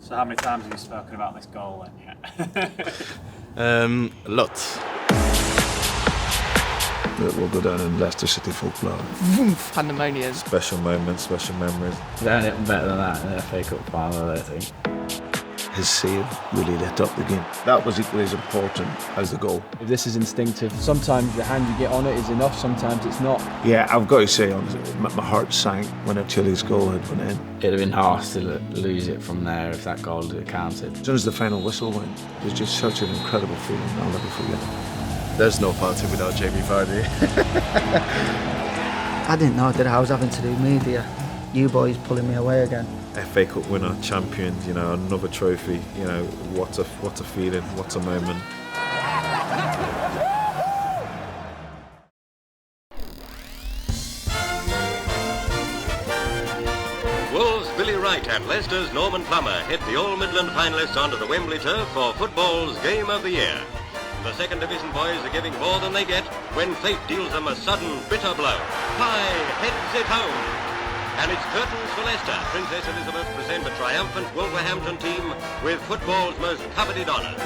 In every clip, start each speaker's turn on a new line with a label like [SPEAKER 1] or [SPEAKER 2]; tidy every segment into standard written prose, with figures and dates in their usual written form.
[SPEAKER 1] So how many times have you spoken about this goal then yet?
[SPEAKER 2] Lots.
[SPEAKER 3] That will go down in Leicester City Football Club.
[SPEAKER 4] Pandemonium.
[SPEAKER 5] Special moments, special memories.
[SPEAKER 6] There's anything better than that in the FA Cup final, I don't think.
[SPEAKER 3] His save really lit up the game. That was equally as important as the goal.
[SPEAKER 7] If this is instinctive, sometimes the hand you get on it is enough, sometimes it's not.
[SPEAKER 3] Yeah, I've got to say, honestly, my heart sank when Chile's goal had went in.
[SPEAKER 6] It'd have been harsh to lose it from there if that goal had counted.
[SPEAKER 3] As soon as the final whistle went, it was just such an incredible feeling. I'll never forget it.
[SPEAKER 2] There's no party without Jamie Vardy.
[SPEAKER 8] I didn't know that I was having to do media. You boys pulling me away again.
[SPEAKER 5] FA Cup winner, champions, another trophy. What a feeling, what a moment.
[SPEAKER 9] Wolves' Billy Wright and Leicester's Norman Plummer hit the All-Midland finalists onto the Wembley turf for football's Game of the Year. The second division boys are giving more than they get when fate deals them a sudden, bitter blow. High heads it home. And it's curtains for Leicester. Princess Elizabeth present a triumphant Wolverhampton team with football's most coveted honours.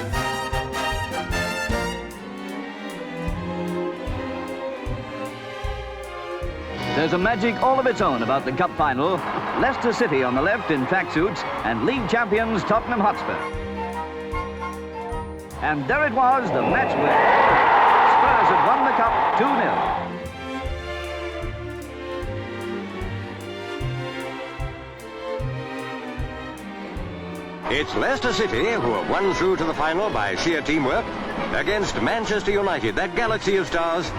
[SPEAKER 10] There's a magic all of its own about the cup final. Leicester City on the left in tracksuits and league champions Tottenham Hotspur. And there it was, the match winner. Spurs had won the cup 2-0.
[SPEAKER 9] It's Leicester City who have won through to the final by sheer teamwork against Manchester United, that galaxy of stars.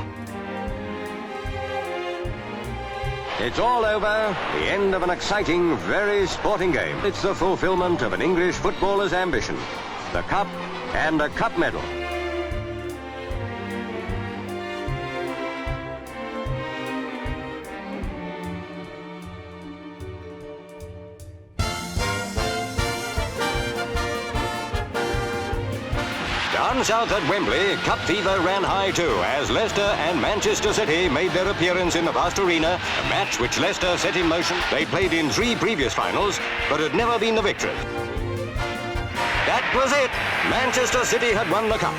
[SPEAKER 9] It's all over, the end of an exciting, very sporting game. It's the fulfillment of an English footballer's ambition, the cup and a cup medal. Down south at Wembley, cup fever ran high too as Leicester and Manchester City made their appearance in the vast arena, a match which Leicester set in motion. They played in 3 previous finals, but had never been the victors. That was it. Manchester City had won the cup.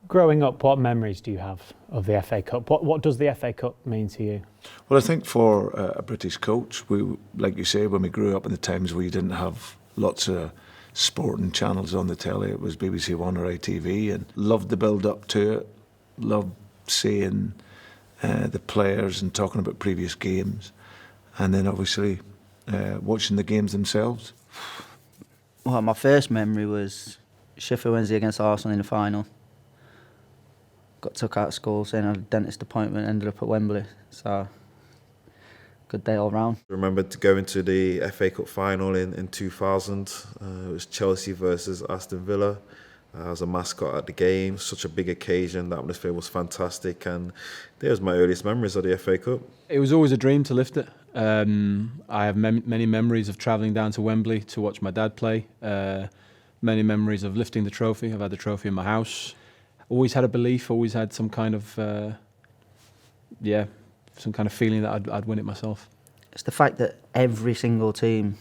[SPEAKER 1] Growing up, what memories do you have of the FA Cup? What does the FA Cup mean to you?
[SPEAKER 3] Well, I think for a British coach, we, like you say, when we grew up in the times where you didn't have lots of sporting channels on the telly, it was BBC One or ITV, and loved the build-up to it, loved seeing the players and talking about previous games, and then obviously watching the games themselves.
[SPEAKER 8] Well, my first memory was Sheffield Wednesday against Arsenal in the final. Got took out of school saying I had a dentist appointment, ended up at Wembley, so good day all round.
[SPEAKER 5] I remember going to the FA Cup final in 2000. It was Chelsea versus Aston Villa. I was a mascot at the game, such a big occasion, the atmosphere was fantastic, and there's my earliest memories of the FA Cup.
[SPEAKER 7] It was always a dream to lift it. I have many memories of travelling down to Wembley to watch my dad play. Many memories of lifting the trophy. I've had the trophy in my house. Always had a belief, always had some kind of, some kind of feeling that I'd win it myself.
[SPEAKER 8] It's the fact that every single team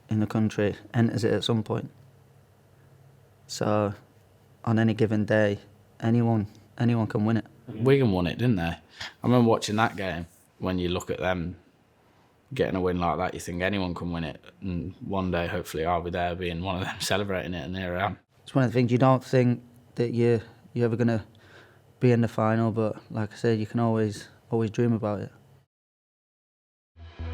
[SPEAKER 8] in the country enters it at some point. So, on any given day, anyone can win it.
[SPEAKER 6] Wigan won it, didn't they? I remember watching that game. When you look at them getting a win like that, you think anyone can win it. And one day, hopefully, I'll be there being one of them celebrating it, and here I am.
[SPEAKER 8] It's one of the things you don't think that you're ever going to be in the final, but like I said, you can always dream about it.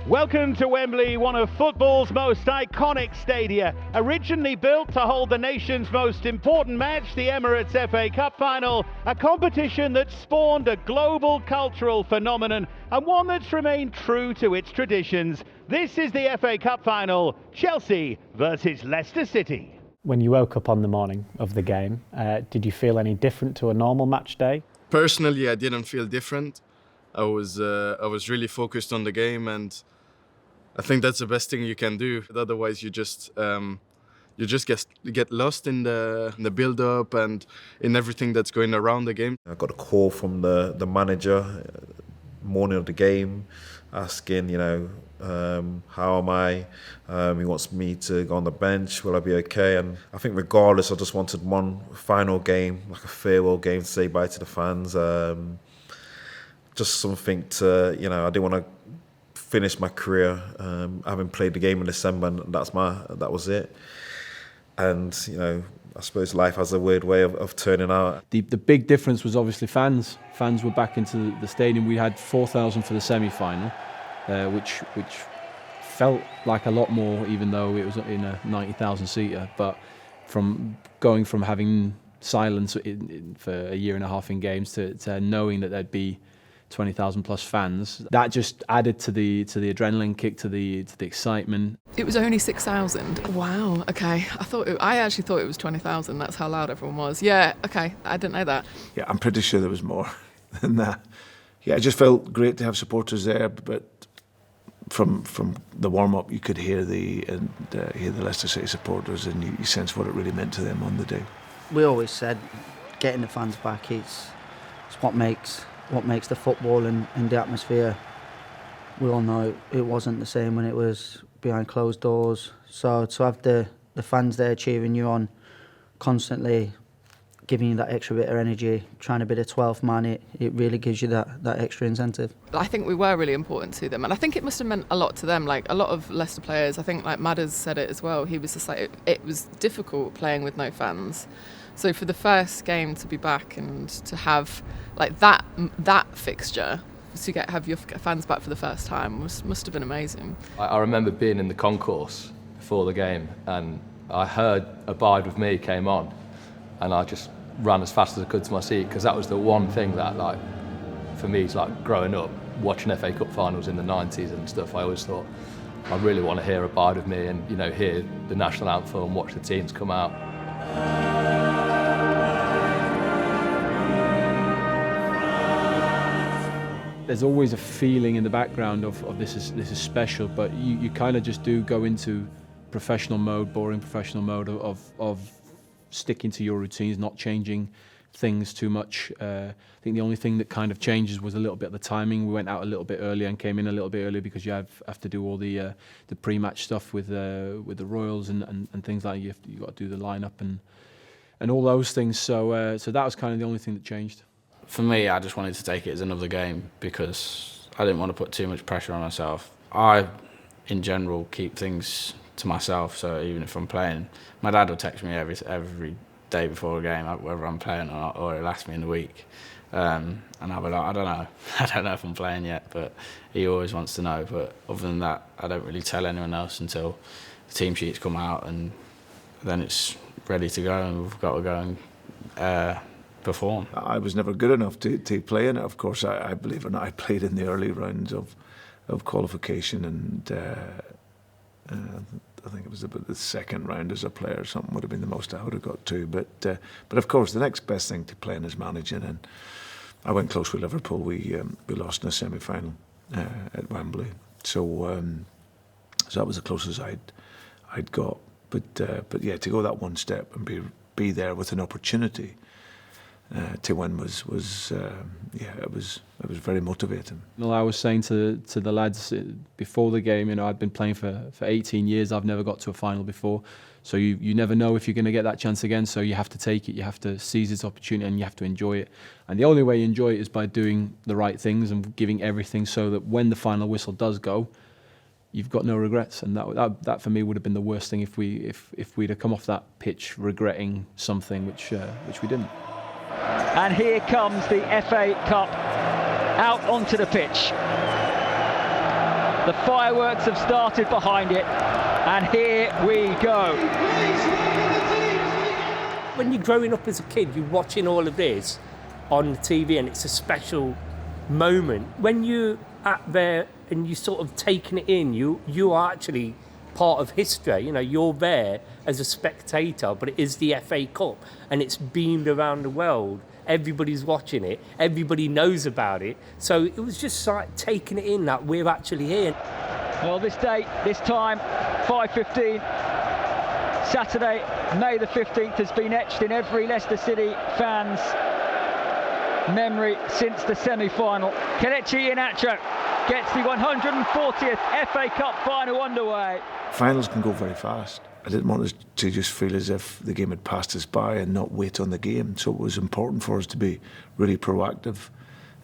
[SPEAKER 11] Welcome to Wembley, one of football's most iconic stadia. Originally built to hold the nation's most important match, the Emirates FA Cup final, a competition that spawned a global cultural phenomenon and one that's remained true to its traditions. This is the FA Cup final, Chelsea versus Leicester City.
[SPEAKER 1] When you woke up on the morning of the game, did you feel any different to a normal match day?
[SPEAKER 2] Personally, I didn't feel different. I was really focused on the game, and I think that's the best thing you can do. Otherwise, you just get lost in the build-up and in everything that's going around the game.
[SPEAKER 5] I got a call from the manager morning of the game, asking, how am I? He wants me to go on the bench. Will I be okay? And I think regardless, I just wanted one final game, like a farewell game, to say bye to the fans. Just something to, I didn't want to finish my career having played the game in December, and that was it. And I suppose life has a weird way of turning out.
[SPEAKER 7] The big difference was obviously fans. Fans were back into the stadium. We had 4,000 for the semi-final, which felt like a lot more, even though it was in a 90,000 seater. But from going from having silence for a year and a half in games to knowing that there'd be 20,000 plus fans, that just added to the adrenaline kick, to the excitement.
[SPEAKER 4] It was only 6,000. Wow. Okay. I actually thought it was 20,000. That's how loud everyone was. Yeah. Okay. I didn't know that.
[SPEAKER 3] Yeah, I'm pretty sure there was more than that. Yeah, it just felt great to have supporters there, but from the warm up, you could hear the Leicester City supporters, and you sense what it really meant to them on the day.
[SPEAKER 8] We always said getting the fans back, it's what makes the football and the atmosphere. We all know it wasn't the same when it was behind closed doors. So to have the fans there cheering you on, constantly giving you that extra bit of energy, trying to be the 12th man, it really gives you that extra incentive.
[SPEAKER 4] I think we were really important to them, and I think it must have meant a lot to them. Like a lot of Leicester players, I think like Madders said it as well. He was just like, it was difficult playing with no fans. So for the first game to be back and to have like that fixture, to have your fans back for the first time must have been amazing.
[SPEAKER 12] I remember being in the concourse before the game, and I heard "Abide With Me" came on, and I just ran as fast as I could to my seat, because that was the one thing that, like, for me, is like growing up watching FA Cup finals in the 90s and stuff. I always thought I really want to hear "Abide With Me" and hear the national anthem, watch the teams come out.
[SPEAKER 7] There's always a feeling in the background of this is special, but you kind of just do go into professional mode, boring professional mode of sticking to your routines, not changing things too much. I think the only thing that kind of changes was a little bit of the timing. We went out a little bit earlier and came in a little bit earlier because you have to do all the pre-match stuff with the Royals and things like that. You got to do the lineup and all those things. So that was kind of the only thing that changed.
[SPEAKER 6] For me, I just wanted to take it as another game because I didn't want to put too much pressure on myself. I, in general, keep things to myself, so even if I'm playing, my dad will text me every day before a game, whether I'm playing or not, or he'll ask me in the week. And I'll be like, I don't know if I'm playing yet, but he always wants to know. But other than that, I don't really tell anyone else until the team sheets come out, and then it's ready to go, and we've got to go and perform.
[SPEAKER 3] I was never good enough to play in it. Of course, I believe it or not, I played in the early rounds of qualification, and I think it was about the second round as a player or something would have been the most I would have got to. But of course, the next best thing to playing is managing, and I went close with Liverpool. We lost in the semi-final at Wembley, so that was the closest I'd got. But yeah, to go that one step and be there with an opportunity to win was very motivating.
[SPEAKER 7] Well, I was saying to the lads before the game, I'd been playing for 18 years. I've never got to a final before, so you never know if you're going to get that chance again. So you have to take it, you have to seize this opportunity, and you have to enjoy it. And the only way you enjoy it is by doing the right things and giving everything, so that when the final whistle does go, you've got no regrets. And that for me would have been the worst thing if we'd have come off that pitch regretting something which we didn't.
[SPEAKER 13] And here comes the FA Cup out onto the pitch. The fireworks have started behind it, and here we go.
[SPEAKER 14] When you're growing up as a kid, you're watching all of this on the TV, and it's a special moment. When you're at there and you're sort of taking it in, you are actually part of history. You're there as a spectator, but it is the FA Cup, and it's beamed around the world. Everybody's watching it, everybody knows about it, so it was just like taking it in that we're actually here.
[SPEAKER 13] Well, this date, this time, 5:15, Saturday, May the 15th, has been etched in every Leicester City fan's memory since the semi-final. Kelechi Iheanacho gets the 140th FA Cup final underway.
[SPEAKER 3] Finals can go very fast. I didn't want us to just feel as if the game had passed us by and not wait on the game. So it was important for us to be really proactive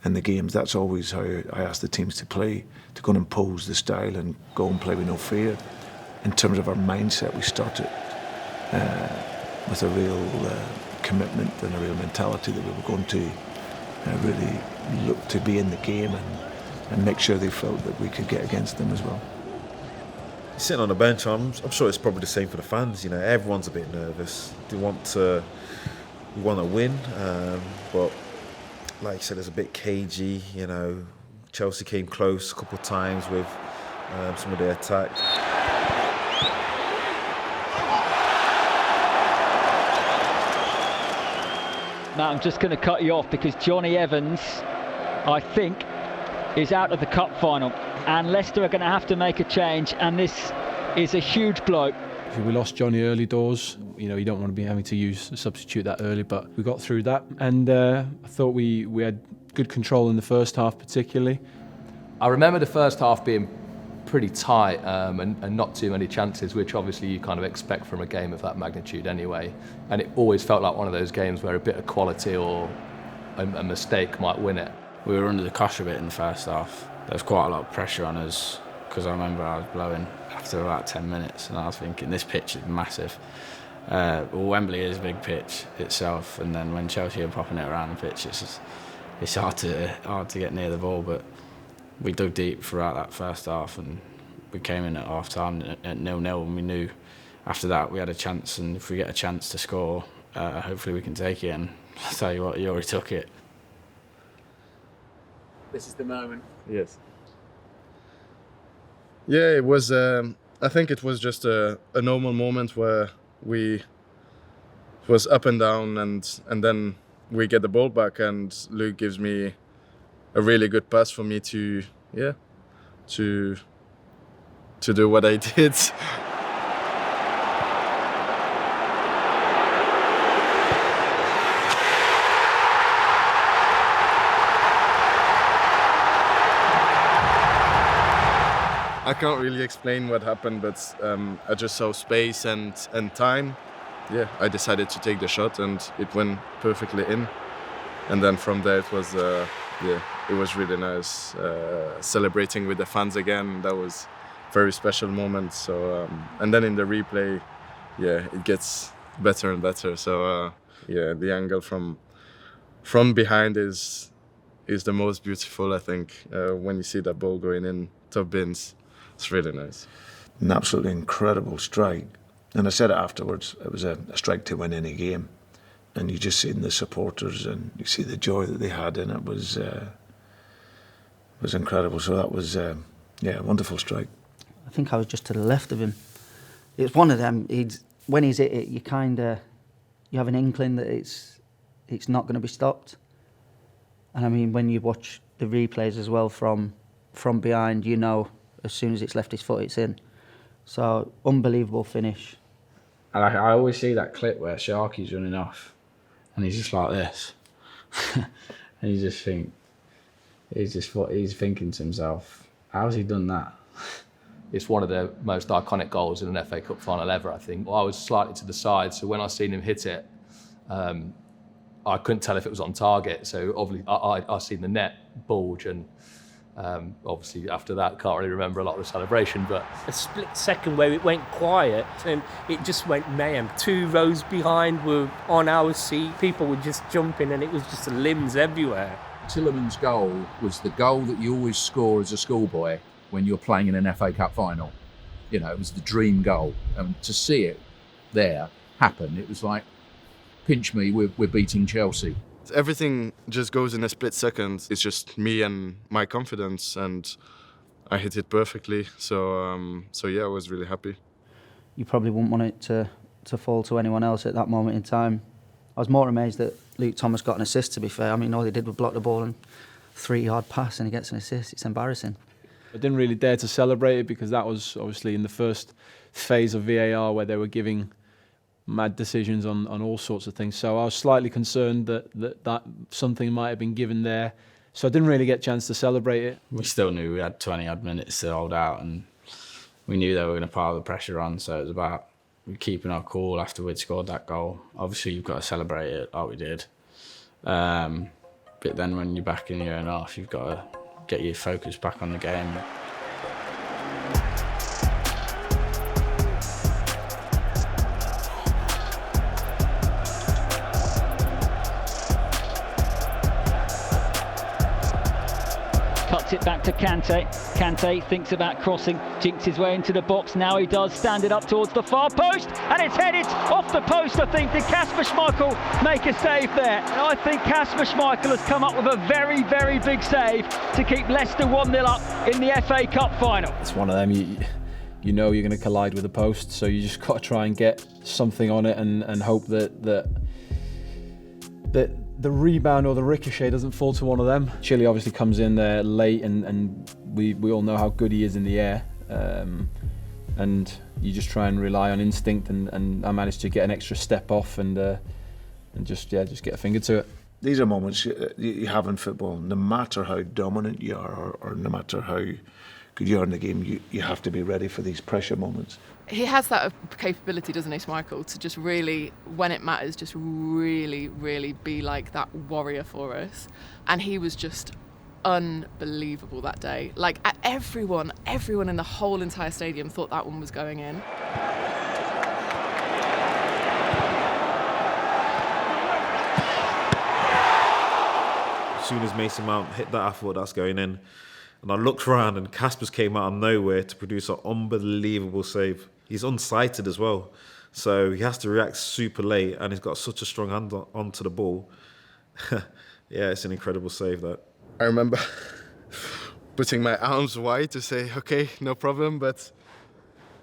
[SPEAKER 3] in the games. That's always how I ask the teams to play, to go and impose the style and go and play with no fear. In terms of our mindset, we started with a real commitment and a real mentality that we were going to really look to be in the game and make sure they felt that we could get against them as well.
[SPEAKER 5] Sitting on the bench, I'm sure it's probably the same for the fans. You know, everyone's a bit nervous. They want to win, but like I said, it's a bit cagey. You know, Chelsea came close a couple of times with some of their attack.
[SPEAKER 13] Now I'm just going to cut you off because Johnny Evans, I think, is out of the cup final, and Leicester are going to have to make a change, and this is a huge blow.
[SPEAKER 7] We lost Johnny early doors. You know, you don't want to be having to use a substitute that early, but we got through that, and I thought we had good control in the first half particularly.
[SPEAKER 12] I remember the first half being pretty tight and not too many chances, which obviously you kind of expect from a game of that magnitude anyway, and it always felt like one of those games where a bit of quality or a mistake might win it.
[SPEAKER 6] We were under the cosh a bit in the first half. There was quite a lot of pressure on us because I remember I was blowing after about 10 minutes and I was thinking this pitch is massive. Well, Wembley is a big pitch itself, and then when Chelsea are popping it around the pitch, it's hard to get near the ball, but we dug deep throughout that first half and we came in at half time at 0-0 and we knew after that we had a chance, and if we get a chance to score, hopefully we can take it, and I'll tell you what, you already took it.
[SPEAKER 1] This is the moment.
[SPEAKER 2] Yes. Yeah, it was. I think it was just a normal moment where we was up and down, and then we get the ball back, and Luke gives me a really good pass for me to do what I did. I can't really explain what happened, but I just saw space and time. Yeah, I decided to take the shot, and it went perfectly in. And then from there, it was it was really nice celebrating with the fans again. That was a very special moment. So and then in the replay, it gets better and better. So the angle from behind is the most beautiful, I think. When you see that ball going in top bins. It's really nice.
[SPEAKER 3] An absolutely incredible strike. And I said it afterwards, it was a strike to win any game. And you just see the supporters and you see the joy that they had in it was incredible. So that was, a wonderful strike.
[SPEAKER 8] I think I was just to the left of him. It's one of them, when he's hit it, you have an inkling that it's not going to be stopped. And I mean, when you watch the replays as well from behind, you know, as soon as it's left his foot, it's in. So, unbelievable finish.
[SPEAKER 6] And I always see that clip where Sharky's running off and he's just like this. And you just think, he's thinking to himself, how's he done that?
[SPEAKER 12] It's one of the most iconic goals in an FA Cup final ever, I think. Well, I was slightly to the side, so when I seen him hit it, I couldn't tell if it was on target. So obviously, I seen the net bulge, and obviously after that, can't really remember a lot of the celebration. But
[SPEAKER 14] a split second where it went quiet and it just went mayhem. 2 rows behind were on our seat. People were just jumping, and it was just limbs everywhere.
[SPEAKER 15] Tielemans' goal was the goal that you always score as a schoolboy when you're playing in an FA Cup final. You know, it was the dream goal, and to see it there happen, it was like, pinch me, we're beating Chelsea.
[SPEAKER 2] Everything just goes in a split second. It's just me and my confidence, and I hit it perfectly. So I was really happy.
[SPEAKER 8] You probably wouldn't want it to fall to anyone else at that moment in time. I was more amazed that Luke Thomas got an assist, to be fair. I mean, all he did was block the ball and 3-yard pass, and he gets an assist. It's embarrassing.
[SPEAKER 7] I didn't really dare to celebrate it because that was obviously in the first phase of VAR where they were giving mad decisions on all sorts of things. So I was slightly concerned that something might have been given there. So I didn't really get a chance to celebrate it.
[SPEAKER 6] We still knew we had 20 odd minutes to hold out, and we knew they were going to pile the pressure on. So it was about keeping our cool after we'd scored that goal. Obviously, you've got to celebrate it like we did. But then when you're back in your own half, you've got to get your focus back on the game.
[SPEAKER 13] Cuts it back to Kante. Kante thinks about crossing, jinks his way into the box. Now he does, stand it up towards the far post, and it's headed off the post, I think. Did Kasper Schmeichel make a save there? And I think Kasper Schmeichel has come up with a very, very big save to keep Leicester 1-0 up in the FA Cup final.
[SPEAKER 7] It's one of them, you know you're going to collide with a post, so you just got to try and get something on it and hope that the rebound or the ricochet doesn't fall to one of them. Chile obviously comes in there late, and we all know how good he is in the air. And you just try and rely on instinct, and I managed to get an extra step off and just get a finger to it.
[SPEAKER 3] These are moments you have in football. No matter how dominant you are, or no matter how good you are in the game, you have to be ready for these pressure moments.
[SPEAKER 4] He has that capability, doesn't he, Schmeichel, to just really, when it matters, just really, really be like that warrior for us. And he was just unbelievable that day. Like, everyone in the whole entire stadium thought that one was going in.
[SPEAKER 5] As soon as Mason Mount hit that, I thought that's going in. And I looked around, and Kasper's came out of nowhere to produce an unbelievable save. He's unsighted as well, so he has to react super late, and he's got such a strong hand onto the ball. Yeah, it's an incredible save, that.
[SPEAKER 2] I remember putting my arms wide to say, okay, no problem, but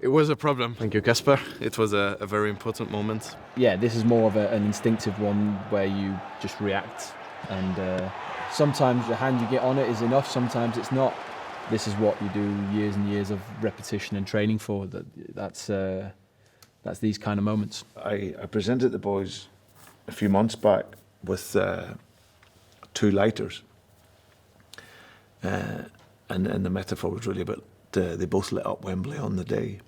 [SPEAKER 2] it was a problem.
[SPEAKER 16] Thank you, Kasper.
[SPEAKER 2] It was a very important moment.
[SPEAKER 7] Yeah, this is more of an instinctive one where you just react, and sometimes the hand you get on it is enough, sometimes it's not. This is what you do years and years of repetition and training for. That's these kind of moments.
[SPEAKER 3] I presented the boys a few months back with 2 lighters, and the metaphor was really about they both lit up Wembley on the day,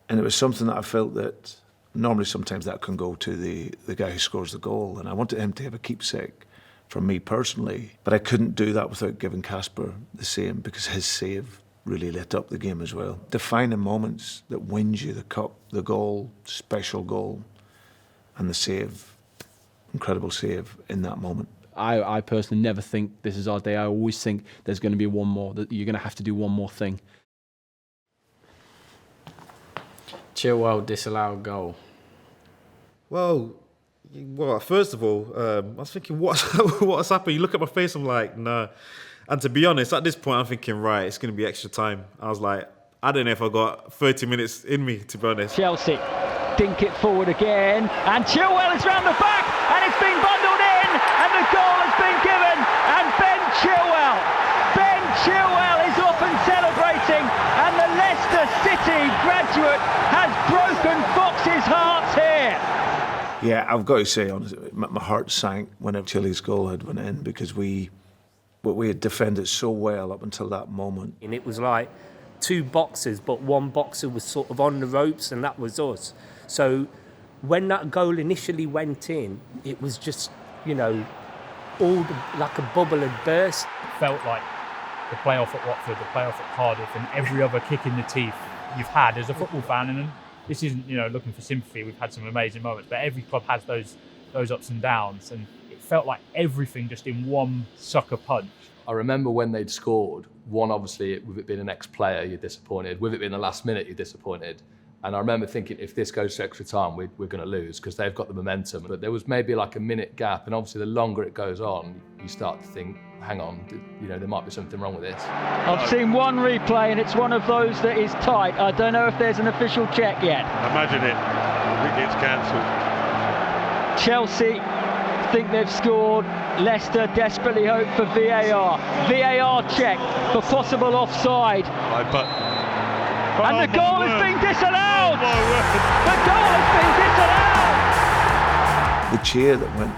[SPEAKER 3] and it was something that I felt that normally sometimes that can go to the guy who scores the goal, and I wanted him to have a keepsake from me personally, but I couldn't do that without giving Kasper the same, because his save really lit up the game as well. Defining moments that wins you the cup, the goal, special goal, and the save, incredible save in that moment.
[SPEAKER 7] I personally never think this is our day. I always think there's going to be one more, that you're going to have to do one more thing.
[SPEAKER 6] Chilwell disallowed goal.
[SPEAKER 5] Well, first of all, I was thinking, what's happened? You look at my face, I'm like, nah. And to be honest, at this point, I'm thinking, right, it's going to be extra time. I was like, I don't know if I got 30 minutes in me, to be honest.
[SPEAKER 13] Chelsea dink it forward again, and Chilwell is round the back, and it's been bundled in, and the goal has been given, and Ben Chilwell is off and celebrating, and the Leicester City graduate has broken Fox's hearts here.
[SPEAKER 3] Yeah, I've got to say, honestly, my heart sank whenever Chile's goal had went in, because we had defended so well up until that moment.
[SPEAKER 14] And it was like 2 boxers, but one boxer was sort of on the ropes, and that was us. So when that goal initially went in, it was just, like a bubble had burst.
[SPEAKER 17] Felt like the playoff at Watford, the playoff at Cardiff, and every other kick in the teeth you've had as a football fan. And this isn't, looking for sympathy. We've had some amazing moments, but every club has those ups and downs, and it felt like everything just in one sucker punch.
[SPEAKER 12] I remember when they'd scored, one, obviously, with it being an ex-player, you're disappointed. With it being the last minute, you're disappointed. And I remember thinking, if this goes to extra time, we're going to lose, because they've got the momentum. But there was maybe like a minute gap, and obviously the longer it goes on, you start to think, hang on, there might be something wrong with this.
[SPEAKER 13] I've seen one replay, and it's one of those that is tight. I don't know if there's an official check yet.
[SPEAKER 18] Imagine it. I think it's cancelled.
[SPEAKER 13] Chelsea think they've scored. Leicester desperately hope for VAR. VAR check for possible offside. And the goal has been disallowed! The goal has been disallowed!
[SPEAKER 3] The cheer that went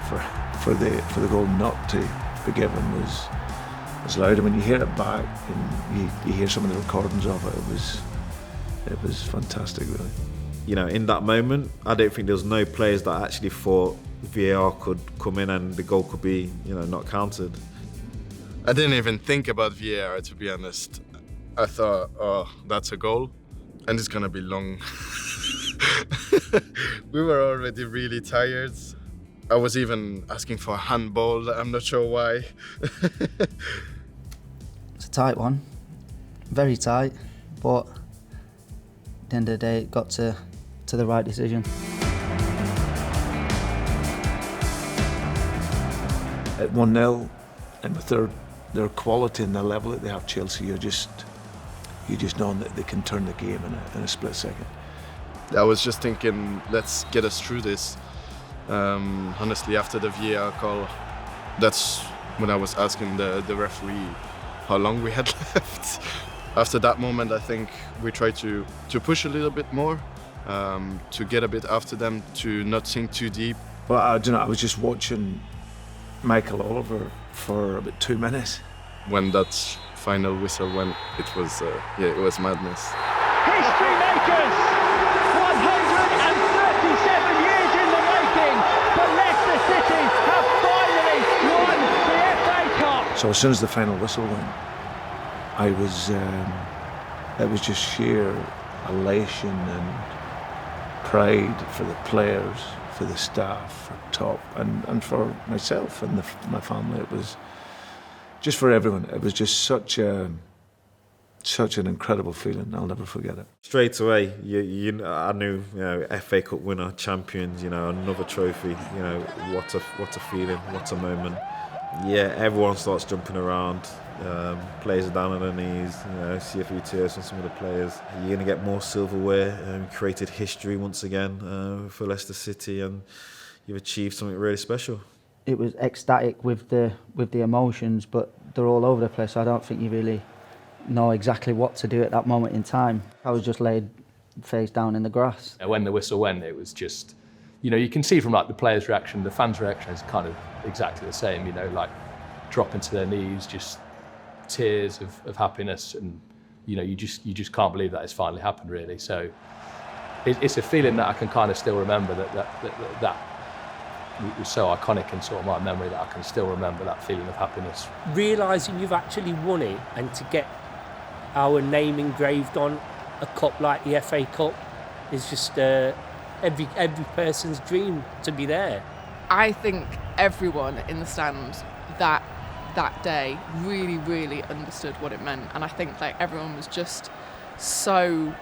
[SPEAKER 3] for the goal not to be given was loud. And when you hear it back and you hear some of the recordings of it, it was fantastic, really.
[SPEAKER 5] You know, in that moment, I don't think there was no players that actually thought VAR could come in and the goal could be, not counted.
[SPEAKER 2] I didn't even think about VAR, to be honest. I thought, oh, that's a goal, and it's gonna be long. We were already really tired. I was even asking for a handball. I'm not sure why.
[SPEAKER 8] It's a tight one, very tight, but at the end of the day, it got to the right decision.
[SPEAKER 3] At 1-0, and with their quality and the level that they have, Chelsea, you just know that they can turn the game in a split second.
[SPEAKER 2] I was just thinking, let's get us through this. Honestly, after the VAR call, that's when I was asking the referee how long we had left. After that moment, I think we tried to push a little bit more, to get a bit after them, to not sink too deep.
[SPEAKER 3] Well, I don't know, I was just watching Michael Oliver for about 2 minutes.
[SPEAKER 2] When that final whistle went, it was madness.
[SPEAKER 13] History makers! 137 years in the making, but Leicester City have finally won the FA Cup!
[SPEAKER 3] So as soon as the final whistle went, it was just sheer elation and pride for the players, for the staff, for top, and for myself and my family. It was just for everyone. It was just such an incredible feeling. I'll never forget it.
[SPEAKER 5] Straight away, I knew, FA Cup winner, champions, another trophy. What a feeling, what a moment. Yeah, everyone starts jumping around. Players are down on their knees. See a few tears from some of the players. You're going to get more silverware. Created history once again for Leicester City, and you've achieved something really special.
[SPEAKER 8] It was ecstatic with the emotions, but they're all over the place. I don't think you really know exactly what to do at that moment in time. I was just laid face down in the grass.
[SPEAKER 12] When the whistle went, it was just, you can see from the players' reaction, the fans' reaction is kind of exactly the same. Dropping to their knees, just tears of happiness, and you just can't believe that it's finally happened, really. So it's a feeling that I can kind of still remember that was so iconic in sort of my memory that I can still remember that feeling of happiness.
[SPEAKER 14] Realising you've actually won it, and to get our name engraved on a cup like the FA Cup is just every person's dream to be there.
[SPEAKER 4] I think everyone in the stand that day really, really understood what it meant, and I think everyone was just so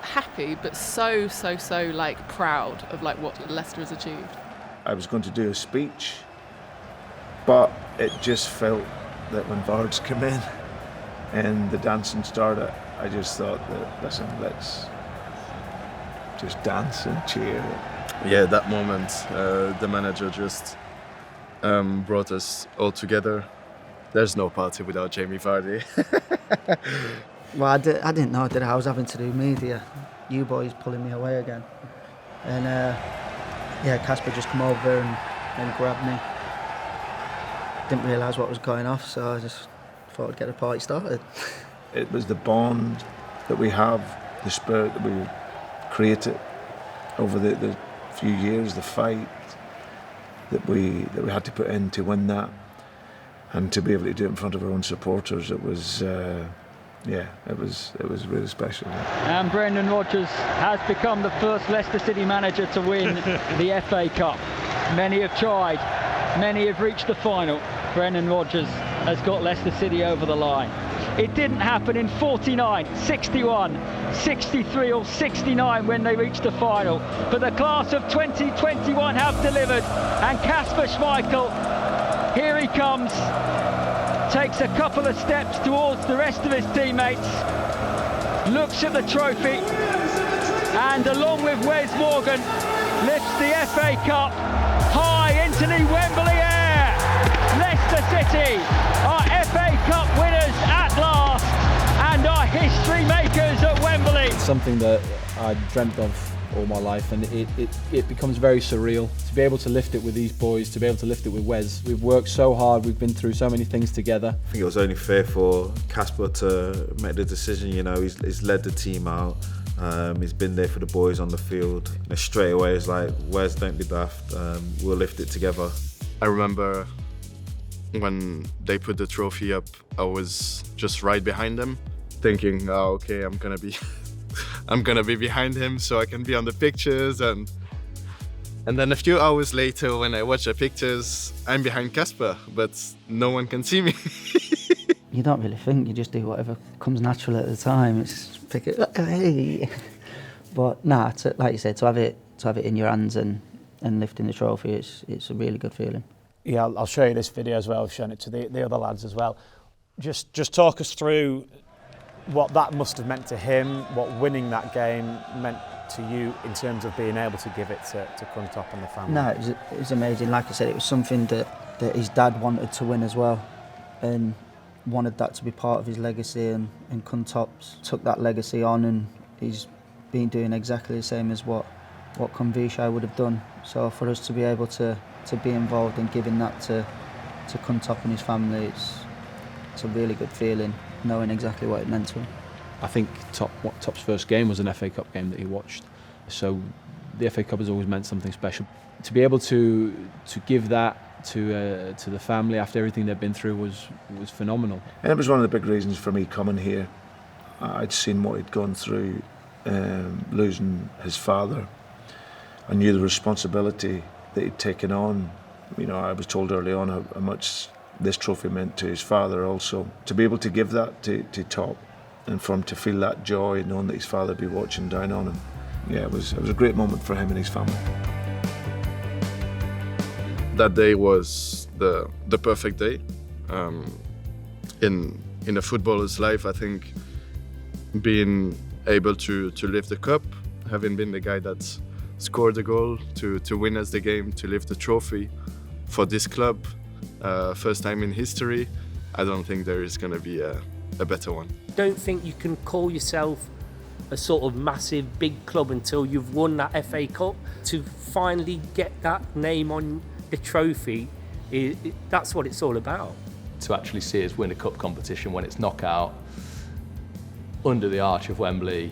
[SPEAKER 4] happy, but so proud of what Leicester has achieved.
[SPEAKER 3] I was going to do a speech, but it just felt that when Vards came in and the dancing started, I just thought that, listen, let's just dance and cheer.
[SPEAKER 2] Yeah, that moment, the manager just brought us all together. There's no party without Jamie Vardy.
[SPEAKER 8] Well, I didn't know, did I? I was having to do media. You boys pulling me away again. And Casper just come over and grabbed me. Didn't realise what was going off, so I just thought I'd get the party started.
[SPEAKER 3] It was the bond that we have, the spirit that we created over the few years, the fight that we had to put in to win that, and to be able to do it in front of our own supporters. It was it was really special.
[SPEAKER 13] And Brendan Rodgers has become the first Leicester City manager to win the FA Cup. Many have tried, many have reached the final. Brendan Rodgers has got Leicester City over the line. It didn't happen in 49, 61, 63 or 69 when they reached the final. But the class of 2021 have delivered, and Kasper Schmeichel, here he comes, takes a couple of steps towards the rest of his teammates, looks at the trophy, and along with Wes Morgan, lifts the FA Cup high into into the Wembley air. Leicester City are FA Cup winners at last and are history makers at Wembley.
[SPEAKER 7] It's something that I dreamt of all my life, and it becomes very surreal to be able to lift it with these boys, to be able to lift it with Wes. We've worked so hard, we've been through so many things together.
[SPEAKER 5] I think it was only fair for Casper to make the decision. You know, he's led the team out. He's been there for the boys on the field. And straight away, it's like, Wes, don't be daft. We'll lift it together.
[SPEAKER 2] I remember when they put the trophy up, I was just right behind them, thinking, oh, okay, I'm gonna be behind him so I can be on the pictures. And then a few hours later, when I watch the pictures, I'm behind Casper, but no one can see me.
[SPEAKER 8] You don't really think, you just do whatever comes natural at the time. It's pick it, hey. But nah, like you said, to have it in your hands and lifting the trophy, it's a really good feeling.
[SPEAKER 1] Yeah, I'll show you this video as well. I've shown it to the other lads as well. Just talk us through what that must have meant to him, what winning that game meant to you in terms of being able to give it to Cuntop and the family.
[SPEAKER 8] No, it was amazing. Like I said, it was something that his dad wanted to win as well, and wanted that to be part of his legacy, and Cuntop's took that legacy on, and he's been doing exactly the same as what Convishai would have done. So for us to be able to be involved in giving that to Cuntop and his family, it's a really good feeling, knowing exactly what it meant to him.
[SPEAKER 7] I think Top's first game was an FA Cup game that he watched, so the FA Cup has always meant something special. To be able to give that to the family after everything they've been through was phenomenal.
[SPEAKER 3] And it was one of the big reasons for me coming here. I'd seen what he'd gone through, losing his father. I knew the responsibility that he'd taken on. You know, I was told early on how much this trophy meant to his father also. To be able to give that to Top, and for him to feel that joy knowing that his father would be watching down on him. Yeah, it was a great moment for him and his family.
[SPEAKER 2] That day was the perfect day. In a footballer's life, I think being able to lift the cup, having been the guy that scored the goal, to win us the game, to lift the trophy for this club, first time in history, I don't think there is going to be a better one.
[SPEAKER 14] Don't think you can call yourself a sort of massive big club until you've won that FA Cup. To finally get that name on the trophy, that's what it's all about.
[SPEAKER 12] To actually see us win a cup competition when it's knockout, under the arch of Wembley,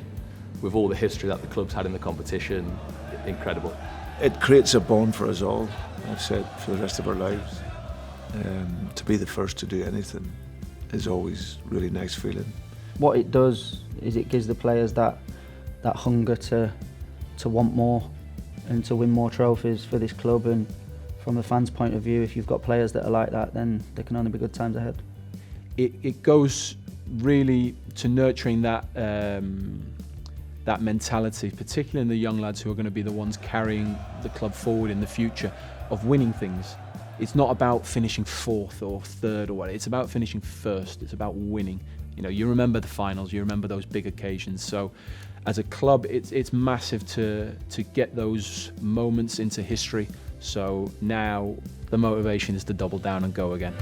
[SPEAKER 12] with all the history that the club's had in the competition, incredible.
[SPEAKER 3] It creates a bond for us all, I've said, for the rest of our lives. To be the first to do anything is always a really nice feeling.
[SPEAKER 8] What it does is it gives the players that hunger to want more and to win more trophies for this club. And from the fans' point of view, if you've got players that are like that, then there can only be good times ahead.
[SPEAKER 7] It goes really to nurturing that mentality, particularly in the young lads who are going to be the ones carrying the club forward in the future, of winning things. It's not about finishing fourth or third or whatever. It's about finishing first. It's about winning. You know, you remember the finals, you remember those big occasions. So as a club, it's massive to get those moments into history. So now the motivation is to double down and go again.